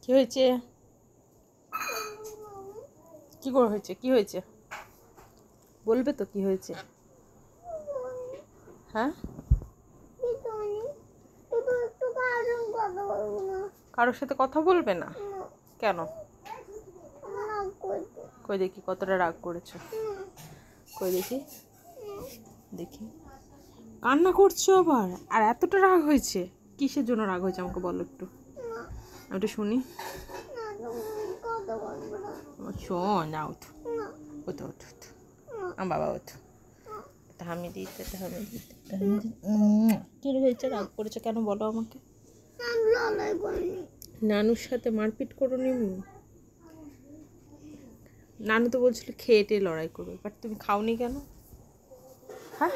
কি হয়েছে? কি করে হয়েছে? কি হয়েছে বলবে তো কি হয়েছে? হ্যাঁ, কারোর সাথে কথা বলবে না কেন? কই দেখি কতটা রাগ করেছো, কই দেখি, দেখি কান্না করছো আবার, আর এতটা রাগ হয়েছে? কিসের জন্য রাগ হয়েছে আমাকে বলো একটু, আমি একটু শুনি। শোন না, ওঠো ওঠো ওঠো ওঠো, আমার বাবা ওঠো, হামি দিতে হামি দিতে। কি হয়েছে, রাগ করেছো কেন বলো আমাকে? নানুর সাথে মারপিট করোনি? নানু তো বলছিল খেয়ে টেয়ে লড়াই করবে, বাট তুমি খাওনি কেন? হ্যাঁ,